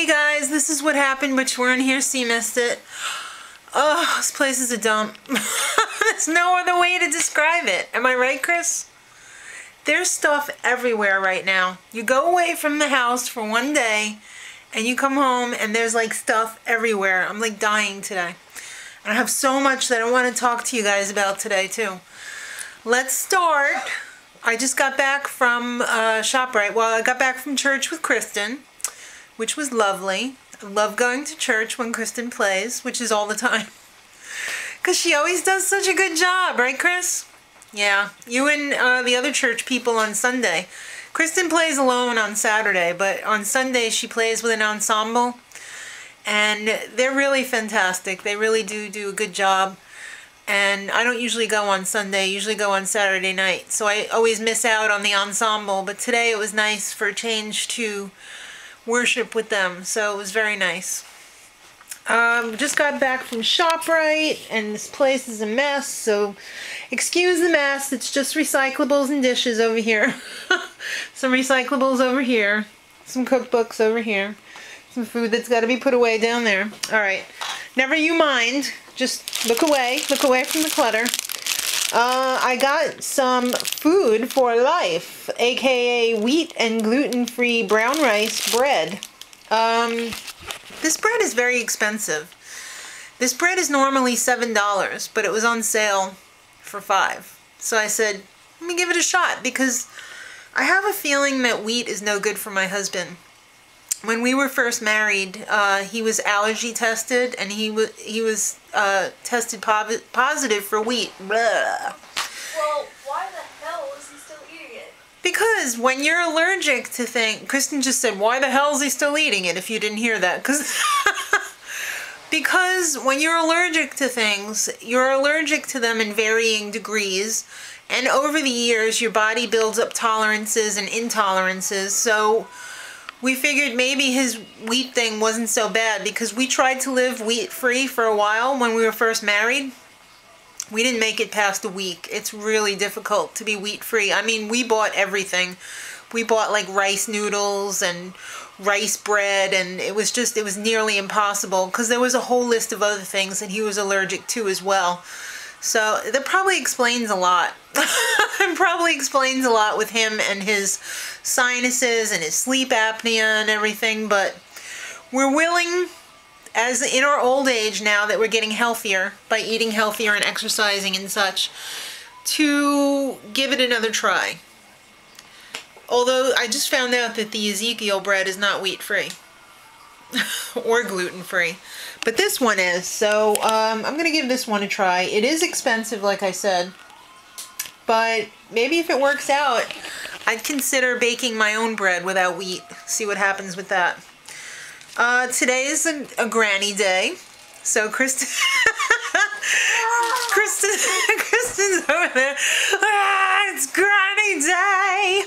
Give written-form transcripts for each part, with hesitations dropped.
Hey guys, this is what happened, but you weren't here, so you missed it. Oh, this place is a dump. There's no other way to describe it. Am I right, Chris? There's stuff everywhere right now. You go away from the house for one day, and you come home, and there's like stuff everywhere. I'm like dying today. And I have so much that I want to talk to you guys about today, too. Let's start. I just got back from ShopRite. Well, I got back from church with Kristen, which was lovely. I love going to church when Kristen plays, which is all the time. Because she always does such a good job, right, Chris? Yeah, you and the other church people on Sunday. Kristen plays alone on Saturday, but on Sunday she plays with an ensemble. And they're really fantastic. They really do a good job. And I don't usually go on Sunday. I usually go on Saturday night. So I always miss out on the ensemble. But today it was nice for a change to worship with them, so it was very nice. Just got back from ShopRite, and this place is a mess, so excuse the mess. It's just recyclables and dishes over here. Some recyclables over here, some cookbooks over here, some food that's got to be put away down there. Alright, never you mind, just look away from the clutter. I got some food for life, aka wheat and gluten-free brown rice bread. This bread is very expensive. This bread is normally $7, but it was on sale for $5. So I said, let me give it a shot, because I have a feeling that wheat is no good for my husband. When we were first married, he was allergy tested, and he was tested positive for wheat. Blah. Well, why the hell is he still eating it? Because when you're allergic to things, Kristen just said, why the hell is he still eating it, if you didn't hear that? Because when you're allergic to things, you're allergic to them in varying degrees, and over the years your body builds up tolerances and intolerances, so we figured maybe his wheat thing wasn't so bad, because we tried to live wheat-free for a while when we were first married. We didn't make it past a week. It's really difficult to be wheat-free. I mean, we bought everything. We bought like rice noodles and rice bread, and it was nearly impossible, because there was a whole list of other things that he was allergic to as well. So that probably explains a lot. It probably explains a lot with him and his sinuses and his sleep apnea and everything, but we're willing, as in our old age now that we're getting healthier by eating healthier and exercising and such, to give it another try. Although I just found out that the Ezekiel bread is not wheat-free or gluten-free. But this one is, so I'm going to give this one a try. It is expensive, like I said, but maybe if it works out, I'd consider baking my own bread without wheat. See what happens with that. Today is a granny day, so Kristen's over there. It's granny day!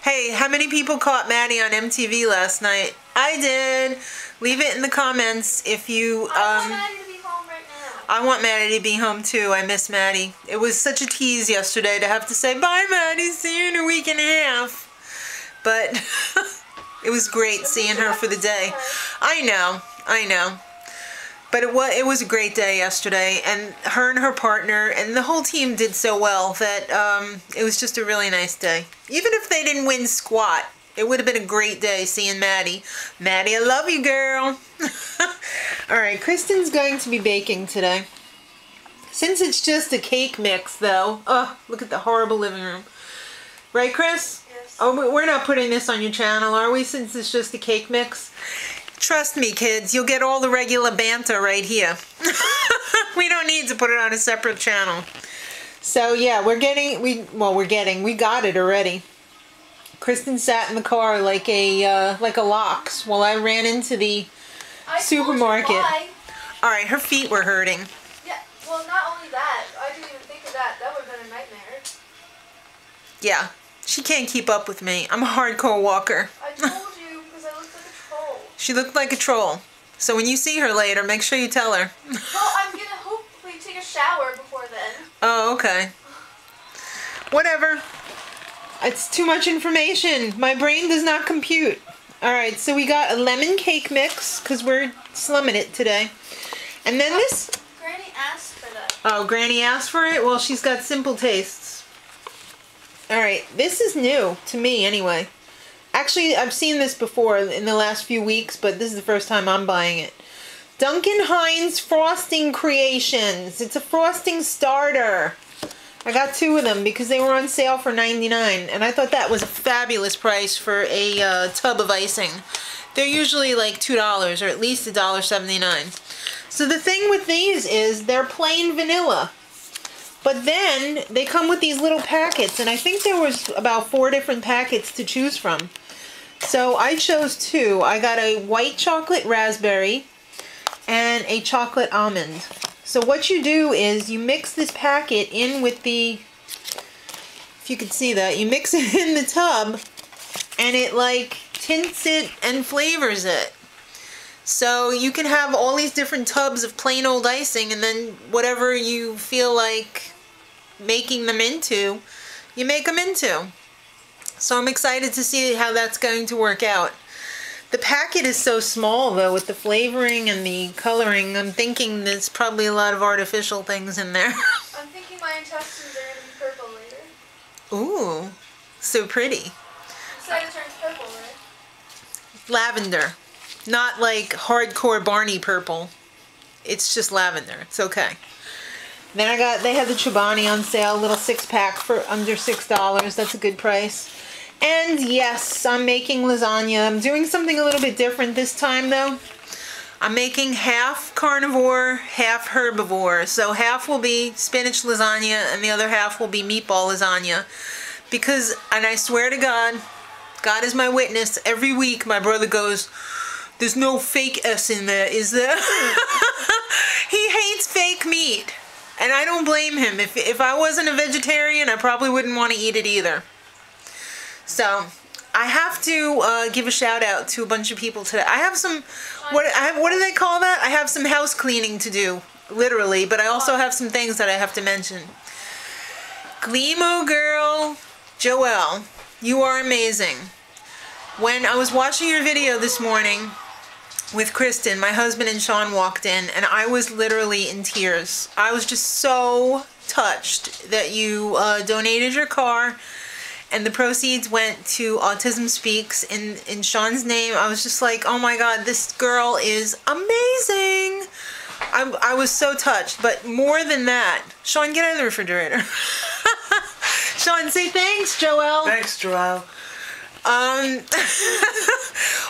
Hey, how many people caught Maddie on MTV last night? I did. Leave it in the comments if you... I want Maddie to be home right now. I want Maddie to be home too. I miss Maddie. It was such a tease yesterday to have to say, bye Maddie, see you in a week and a half. But it was great seeing her for the day. I know. But it was a great day yesterday, and her partner and the whole team did so well that it was just a really nice day. Even if they didn't win squat, it would have been a great day seeing Maddie. Maddie, I love you, girl. Alright, Kristen's going to be baking today. Since it's just a cake mix, though. Oh, look at the horrible living room. Right, Chris? Yes. Oh, we're not putting this on your channel, are we, since it's just a cake mix? Trust me, kids, you'll get all the regular banter right here. We don't need to put it on a separate channel. So, yeah, we got it already. Kristen sat in the car like a lox while I ran into the supermarket. Alright, her feet were hurting. Yeah, well, not only that, I didn't even think of that. That would have been a nightmare. Yeah, she can't keep up with me. I'm a hardcore walker. I told you, because I looked like a troll. She looked like a troll. So when you see her later, make sure you tell her. Well, I'm gonna hopefully take a shower before then. Oh, okay. Whatever. It's too much information. My brain does not compute. Alright, so we got a lemon cake mix, because we're slumming it today. And then this... Granny asked for that. Oh, Granny asked for it? Well, she's got simple tastes. Alright, this is new, to me anyway. Actually, I've seen this before in the last few weeks, but this is the first time I'm buying it. Duncan Hines Frosting Creations. It's a frosting starter. I got 2 of them because they were on sale for $99, and I thought that was a fabulous price for a tub of icing. They're usually like $2 or at least $1.79. So the thing with these is they're plain vanilla. But then they come with these little packets, and I think there was about 4 different packets to choose from. So I chose 2. I got a white chocolate raspberry and a chocolate almond. So what you do is you mix this packet in with the, if you can see that, you mix it in the tub and it like tints it and flavors it. So you can have all these different tubs of plain old icing, and then whatever you feel like making them into, you make them into. So I'm excited to see how that's going to work out. The packet is so small though, with the flavoring and the coloring. I'm thinking there's probably a lot of artificial things in there. I'm thinking my intestines are going to be purple later. Ooh, so pretty. Inside it turns purple, right? Lavender. Not like hardcore Barney purple. It's just lavender. It's okay. Then they had the Chobani on sale, a little 6-pack for under $6. That's a good price. And yes, I'm making lasagna. I'm doing something a little bit different this time though. I'm making half carnivore, half herbivore. So half will be spinach lasagna and the other half will be meatball lasagna. Because, and I swear to God, God is my witness, every week my brother goes, "There's no fake S in there, is there?" He hates fake meat. And I don't blame him. If I wasn't a vegetarian, I probably wouldn't want to eat it either. So, I have to give a shout out to a bunch of people today. I have some, what do they call that? I have some house cleaning to do, literally, but I also have some things that I have to mention. Gleamo girl, Joelle, you are amazing. When I was watching your video this morning with Kristen, my husband and Sean walked in, and I was literally in tears. I was just so touched that you donated your car, and the proceeds went to Autism Speaks in Sean's name. I was just like, oh my God, this girl is amazing. I was so touched, but more than that, Sean, get out of the refrigerator. Sean, say thanks, Joelle. Thanks, Joelle.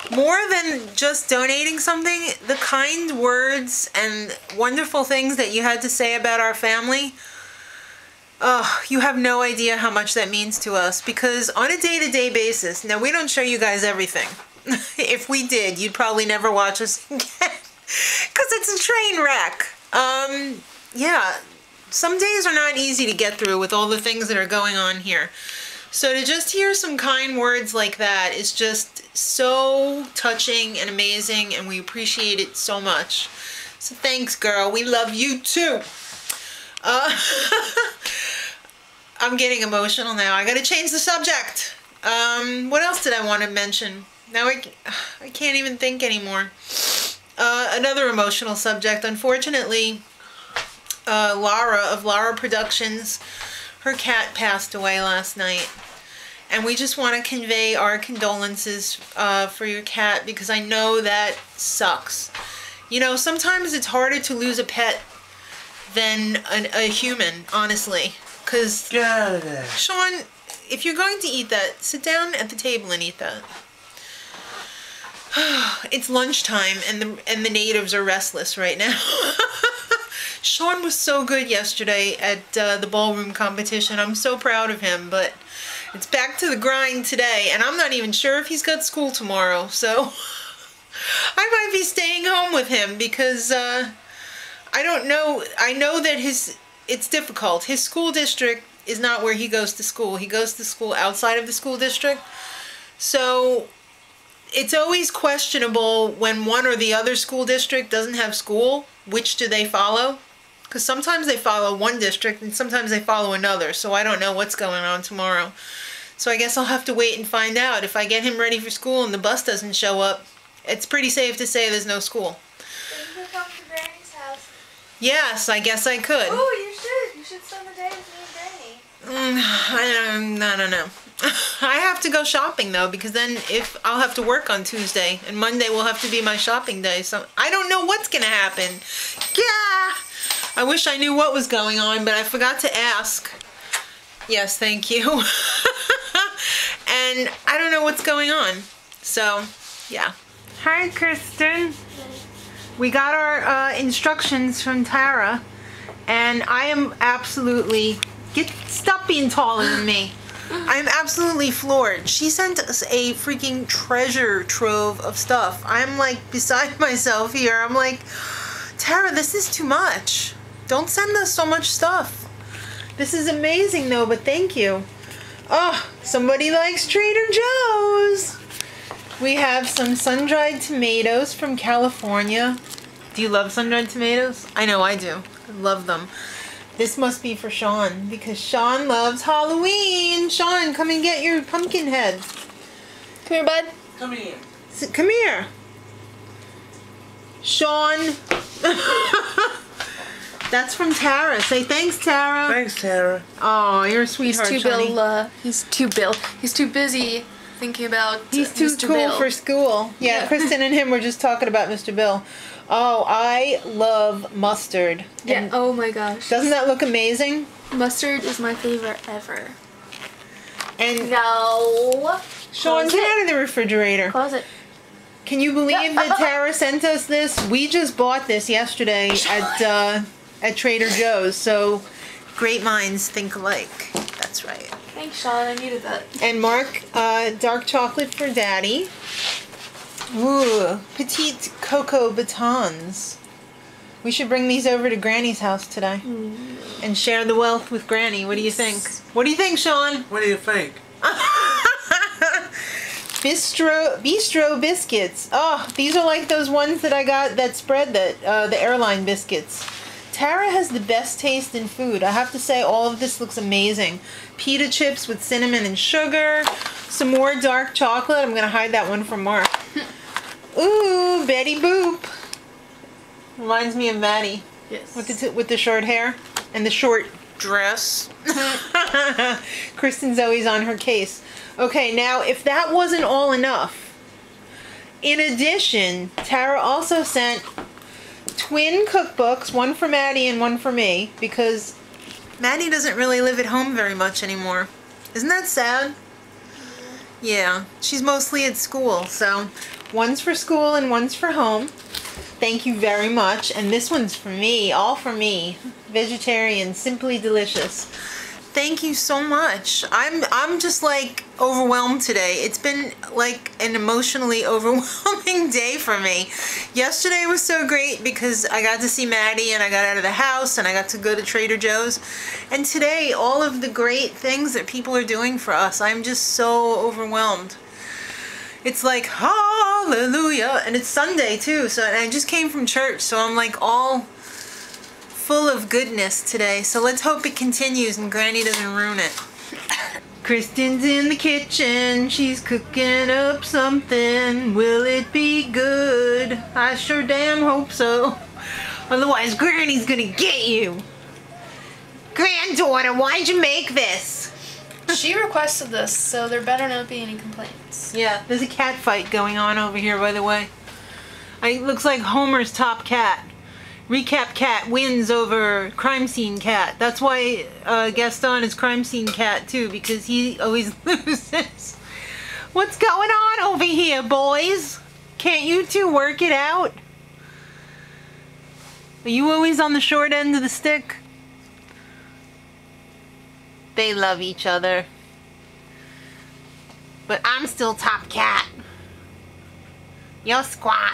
More than just donating something, the kind words and wonderful things that you had to say about our family, you have no idea how much that means to us, because on a day-to-day basis, now we don't show you guys everything. If we did, you'd probably never watch us again, because it's a train wreck. Yeah, some days are not easy to get through with all the things that are going on here. So to just hear some kind words like that is just so touching and amazing, and we appreciate it so much. So thanks, girl. We love you too. I'm getting emotional now. I gotta change the subject. What else did I want to mention? Now I can't even think anymore. Another emotional subject. Unfortunately, Lara of Lara Productions, her cat passed away last night. And we just want to convey our condolences for your cat, because I know that sucks. You know, sometimes it's harder to lose a pet than a human, honestly. Because, Get out of there. Sean, if you're going to eat that, sit down at the table and eat that. It's lunchtime and the natives are restless right now. Sean was so good yesterday at the ballroom competition. I'm so proud of him, but it's back to the grind today, and I'm not even sure if he's got school tomorrow, so I might be staying home with him, because I don't know. I know that it's difficult. His school district is not where he goes to school. He goes to school outside of the school district, so it's always questionable when one or the other school district doesn't have school. Which do they follow? Because sometimes they follow one district and sometimes they follow another, so I don't know what's going on tomorrow. So I guess I'll have to wait and find out. If I get him ready for school and the bus doesn't show up, it's pretty safe to say there's no school. Then you can come to Granny's house. Yes, I guess I could. Oh, you should. You should spend the day with me and Granny. I don't know. I have to go shopping though, because then if I'll have to work on Tuesday and Monday will have to be my shopping day. So I don't know what's gonna happen. Yeah. I wish I knew what was going on, but I forgot to ask. Yes, thank you. And I don't know what's going on. So, yeah. Hi, Kristen. We got our instructions from Tara, and I am absolutely... Stop being taller than me. I'm absolutely floored. She sent us a freaking treasure trove of stuff. I'm like beside myself here. I'm like, Tara, this is too much. Don't send us so much stuff. This is amazing though, but thank you. Oh, somebody likes Trader Joe's. We have some sun-dried tomatoes from California. Do you love sun-dried tomatoes? I know I do. I love them. This must be for Sean, because Sean loves Halloween. Sean, come and get your pumpkin head. Come here, bud. Come here. Come here. Sean. That's from Tara. Say thanks, Tara. Thanks, Tara. Oh, you're a sweetheart, He's too busy thinking about He's too Mr. cool Bill. for school. Yeah, Kristen and him were just talking about Mr. Bill. Oh, I love mustard. Yeah, And oh my gosh. doesn't that look amazing? Mustard is my favorite ever. And No. Sean, Close get it. out of the refrigerator. Close it. Can you believe that Tara sent us this? We just bought this yesterday at Trader Joe's. So, great minds think alike. That's right. Thanks, Sean. I needed that. And Mark, dark chocolate for Daddy. Ooh, petite cocoa batons. We should bring these over to Granny's house today and share the wealth with Granny. What do you think? What do you think, Sean? What do you think? Bistro biscuits. Oh, these are like those ones that I got that spread that the airline biscuits. Tara has the best taste in food. I have to say, all of this looks amazing. Pita chips with cinnamon and sugar. Some more dark chocolate. I'm gonna hide that one from Mark. Ooh, Betty Boop. Reminds me of Maddie. Yes. With the short hair and the short dress. Kristen's always on her case. Okay, now if that wasn't all enough, in addition, Tara also sent twin cookbooks, one for Maddie and one for me, because Maddie doesn't really live at home very much anymore. Isn't that sad? Yeah, she's mostly at school, so one's for school and one's for home. Thank you very much. And this one's for me, all for me. Vegetarian, simply delicious. Thank you so much. I'm just like overwhelmed today. It's been like an emotionally overwhelming day for me. Yesterday was so great because I got to see Maddie and I got out of the house and I got to go to Trader Joe's. And today, all of the great things that people are doing for us, I'm just so overwhelmed. It's like, hallelujah. And it's Sunday too, so and I just came from church, so I'm like all full of goodness today. So let's hope it continues and Granny doesn't ruin it. Kristen's in the kitchen. She's cooking up something. Will it be good? I sure damn hope so. Otherwise, Granny's gonna get you. Granddaughter, why'd you make this? She requested this, so there better not be any complaints. Yeah, there's a cat fight going on over here, by the way. It looks like Homer's top cat. Recap cat wins over crime scene cat. That's why Gaston is crime scene cat too, because he always loses. What's going on over here, boys? Can't you two work it out? Are you always on the short end of the stick? They love each other. But I'm still top cat. You're squat.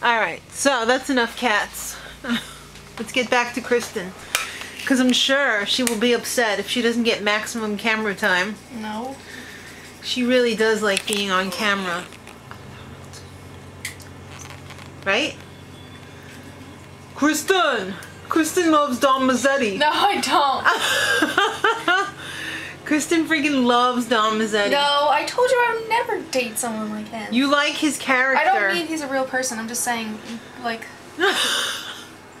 Alright, so that's enough cats. Let's get back to Kristen. Because I'm sure she will be upset if she doesn't get maximum camera time. No. She really does like being on camera. Right? Kristen! Kristen loves Don Mazzetti. No, I don't. Kristen freaking loves Don Mazzetti. No, I told you I would never date someone like him. You like his character. I don't mean he's a real person. I'm just saying, like...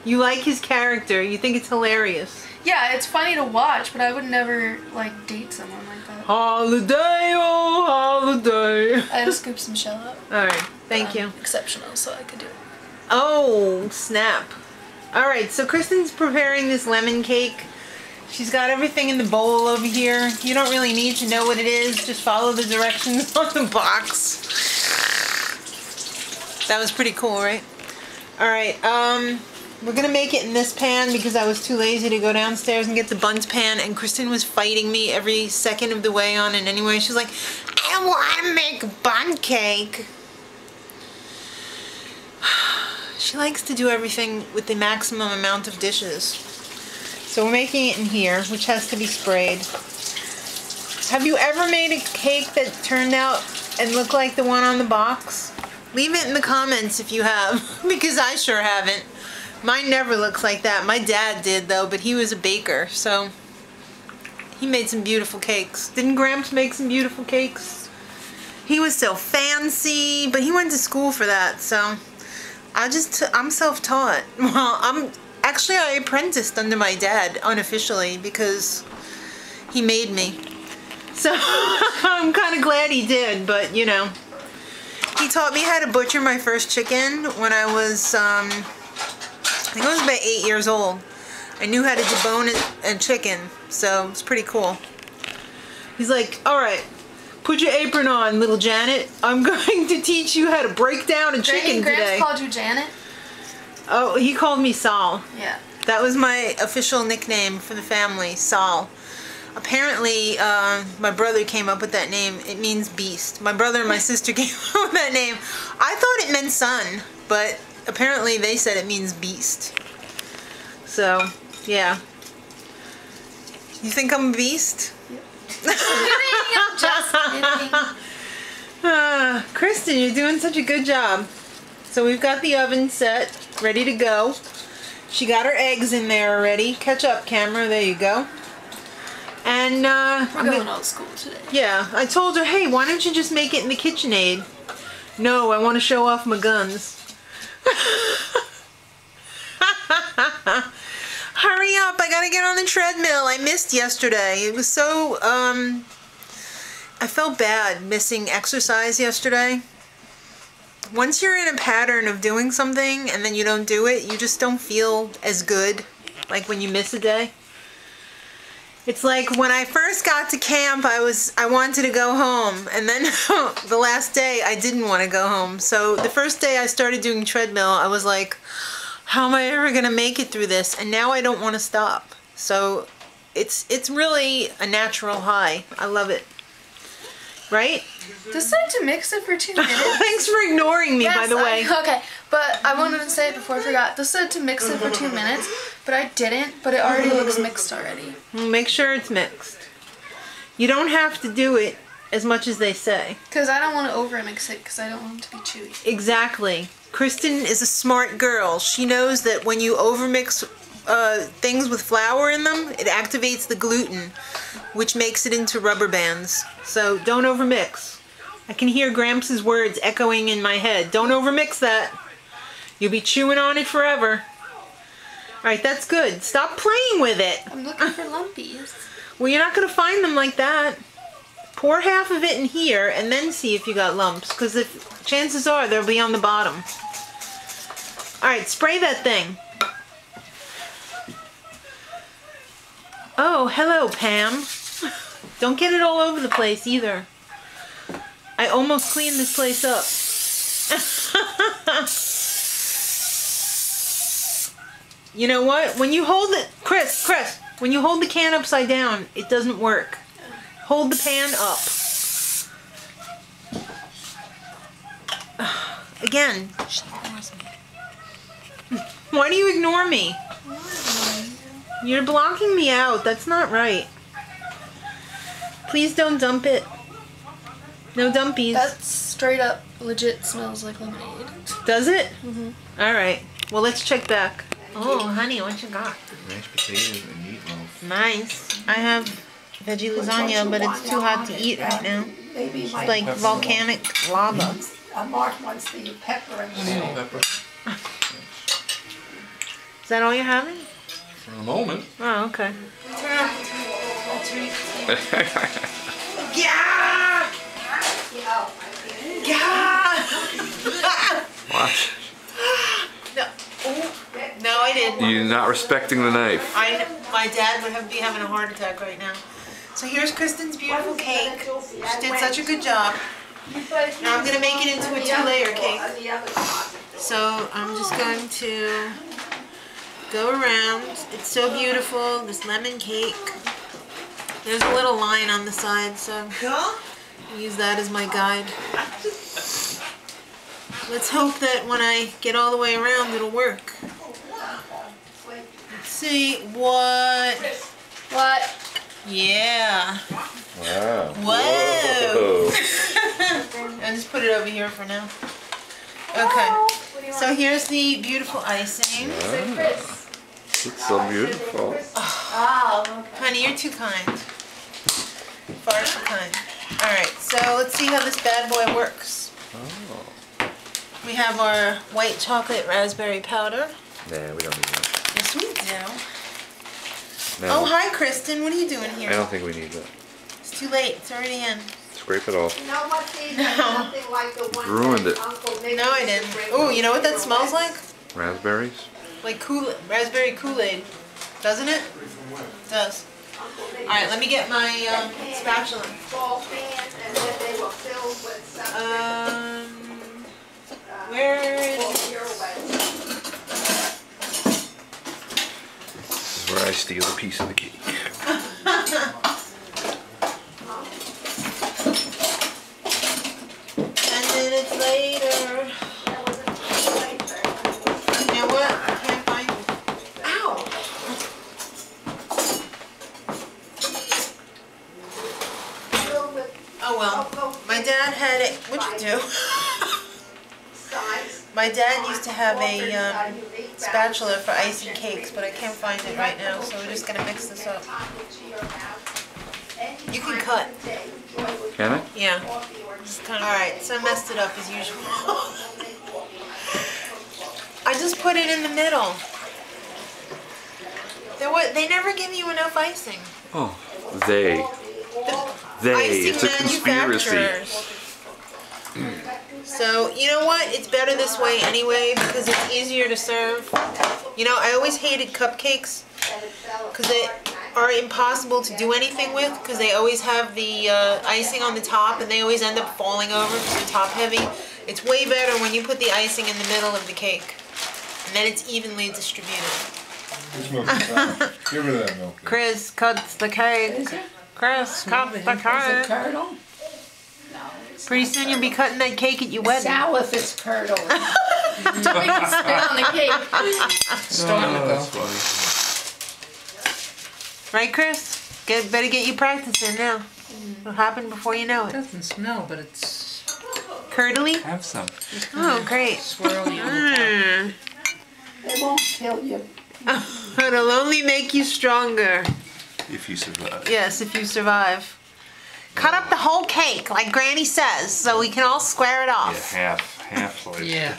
You like his character. You think it's hilarious. Yeah, it's funny to watch, but I would never, like, date someone like that. Holiday, oh, holiday. I had to scoop some shell up. Alright, thank you. Exceptional, so I could do it. Oh, snap. Alright, so Kristen's preparing this lemon cake. She's got everything in the bowl over here. You don't really need to know what it is. Just follow the directions on the box. That was pretty cool, right? Alright, we're gonna make it in this pan because I was too lazy to go downstairs and get the buns pan, and Kristen was fighting me every second of the way on it anyway. She's like, I want to make a bun cake. She likes to do everything with the maximum amount of dishes. So we're making it in here, which has to be sprayed. Have you ever made a cake that turned out and looked like the one on the box? Leave it in the comments if you have, because I sure haven't. Mine never looks like that. My dad did, though, but he was a baker, so he made some beautiful cakes. Didn't Gramps make some beautiful cakes? He was so fancy, but he went to school for that, so I'm self-taught. Well, I apprenticed under my dad unofficially because he made me. So I'm kind of glad he did, but you know. He taught me how to butcher my first chicken when I was, I think I was about 8 years old. I knew how to debone a chicken, so it's pretty cool. He's like, alright, put your apron on, little Janet. I'm going to teach you how to break down a chicken today. Gramps called you Janet? Oh, he called me Sol. Yeah. That was my official nickname for the family, Sol. Apparently, my brother came up with that name. It means beast. My brother and my sister came up with that name. I thought it meant son, but apparently they said it means beast. So, yeah. You think I'm a beast? Just kidding. Kristen, you're doing such a good job. So we've got the oven set, ready to go. She got her eggs in there already. Catch up, camera. There you go. And we're going old school today. Yeah, I told her, hey, why don't you just make it in the KitchenAid? No, I want to show off my guns. Hurry up, I gotta get on the treadmill. I missed yesterday. It was so, I felt bad missing exercise yesterday. Once you're in a pattern of doing something and then you don't do it, you just don't feel as good, like when you miss a day. It's like when I first got to camp, I wanted to go home, and then the last day I didn't want to go home. So the first day I started doing treadmill, I was like, how am I ever going to make it through this? And now I don't want to stop. So it's really a natural high. I love it. Right? Decide to mix it for 2 minutes. Thanks for ignoring me, by the way. Okay, but I wanted to say it before I forgot. Decide to mix it for 2 minutes, but I didn't, but it already looks mixed already. Make sure it's mixed. You don't have to do it as much as they say. Because I don't want to over-mix it because I don't want it to be chewy. Exactly. Kristen is a smart girl. She knows that when you overmix things with flour in them, it activates the gluten, which makes it into rubber bands. So don't overmix. I can hear Gramps' words echoing in my head. Don't overmix that. You'll be chewing on it forever. Alright, that's good. Stop playing with it. I'm looking for lumpies. Well, you're not going to find them like that. Pour half of it in here and then see if you got lumps, because if chances are they'll be on the bottom. Alright, spray that thing. Oh, hello, Pam. Don't get it all over the place either. I almost cleaned this place up. You know what? When you hold it, Chris, when you hold the can upside down, it doesn't work. Hold the pan up. Again, she ignores me. Why do you ignore me? You're blocking me out. That's not right. Please don't dump it. No dumpies. That straight up legit smells like lemonade. Does it? Mm-hmm. Alright. Well, let's check back. Oh, honey, what you got? Mashed potatoes and meatloaf. Nice. I have veggie lasagna, but it's too hot to eat right now. Maybe It's like volcanic lava. Mark wants the pepper and salt. Pepper. Is that all you're having? For the moment. Oh, okay. Yeah! Yeah! Watch. No. No, I didn't. You're not respecting the knife. My dad would be having a heart attack right now. So here's Kristen's beautiful cake. She did such a good job. Now I'm going to make it into a 2-layer cake. So I'm just going to go around. It's so beautiful, this lemon cake. There's a little line on the side, so I'll use that as my guide. Let's hope that when I get all the way around, it'll work. Let's see what. Yeah. Wow. Whoa. I'll just put it over here for now. Okay. So here's the beautiful icing. It's so beautiful. Honey, you're too kind. Far too kind. Alright, so let's see how this bad boy works. Oh. We have our white chocolate raspberry powder. Nah, we don't need that. Yes, we do. No, Oh, hi, Kristen. What are you doing here? I don't think we need that. It's too late. It's already in. Scrape it off. You know what, Steve? No. Nothing like the one Ruined that it. Uncle Nick No, I used to didn't. bring Oh, when you know what we that were smells away. like? Raspberries? Like raspberry Kool-Aid. Doesn't it? It does. Uncle Nick Alright, let me get my spatula. ball fans, and then they were filled with something. Where is This is where I steal a piece of the cake. 10 minutes later. You know what? I can't find it. Ow! Oh well. My dad had it. What'd you do? My dad used to have a spatula for icing cakes, but I can't find it right now, so we're just gonna mix this up. You can cut. Can I? Yeah. Alright, so I messed it up as usual. I just put it in the middle. They never give you enough icing. Oh, they. Icing It's a conspiracy. manufacturers. So, you know what? It's better this way anyway because it's easier to serve. You know, I always hated cupcakes because they are impossible to do anything with because they always have the icing on the top and they always end up falling over because they're top heavy. It's way better when you put the icing in the middle of the cake and then it's evenly distributed. Give her that milk. Chris cuts the cake. Chris cuts the cake. Curdle? No. Pretty soon you'll be cutting that cake at your wedding. Sour if it's curdle. Don't make me spit on the cake. That's funny. Right, Chris? Better get you practicing now. It'll happen before you know It it. doesn't smell, but it's Curdly? have some. Oh, great. Swirly on the Mm. They won't kill you. It'll only make you stronger. If you survive. Yes, if you survive. Cut up the whole cake, like Granny says, so we can all square it Yeah, off. half top. slice. Yeah,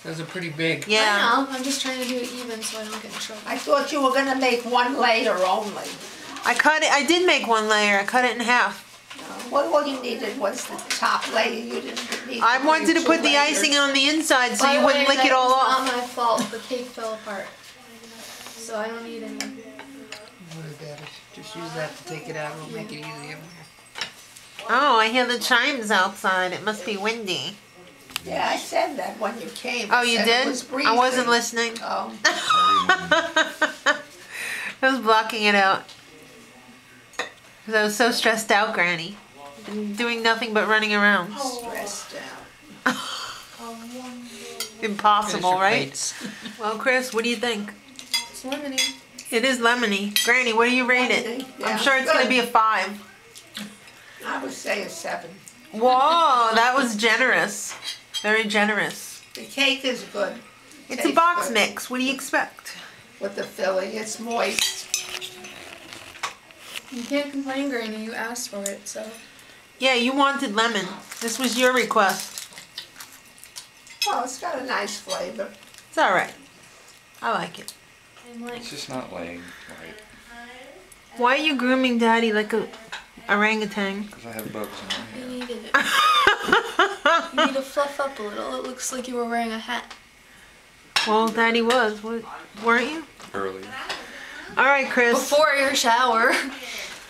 those are pretty big. Yeah. I know. I'm just trying to do it even so I don't get in trouble. I thought you were gonna make one layer only. I cut it. I did make one layer. I cut it in half. What all you needed was the top layer. You didn't need. I to wanted to do put two the layers. icing on the inside so By you the wouldn't way, lick it all That off. was not my fault. The cake fell apart. So I don't need any. What about it? Just use that to take it out. It'll make it easier. Oh, I hear the chimes outside. It must be windy. Yeah, I said that when you came. Oh, I you said did? It was breezy. I wasn't listening. Oh. I was blocking it out. Because I was so stressed out, Granny. Been doing nothing but running around. Stressed out. Impossible, right? Plates. Well, Chris, what do you think? It's lemony. It is lemony. Granny, what do you rate it? Yeah, I'm sure it's going to be a 5. I would say a 7. Whoa, that was generous. Very generous. The cake is good. It's a Tastes box good. mix. What do you expect? With the filling, it's moist. You can't complain, Granny. You asked for it, so. Yeah, you wanted lemon. This was your request. Oh, it's got a nice flavor. It's all right. I like it. I'm like, It's just not laying right. Why are you grooming Daddy like a orangutan? Because I have bugs in my you hair. needed it. You need to fluff up a little. It looks like you were wearing a hat. Well, Daddy was. Weren't you? Early. All right, Chris. Before your shower.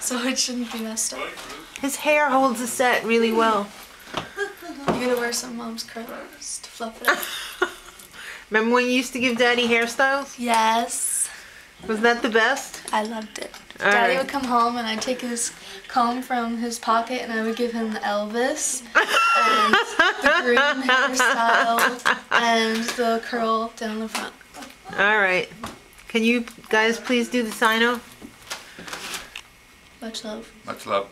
So it shouldn't be messed up. His hair holds the set really well. You gotta wear some mom's curlers to fluff it up. Remember when you used to give Daddy hairstyles? Yes. Was that the best? I loved it. All Daddy right. would come home and I'd take his comb from his pocket and I would give him the Elvis and the green hairstyle and the curl down the front. All right. Can you guys please do the sign off? Much love. Much love.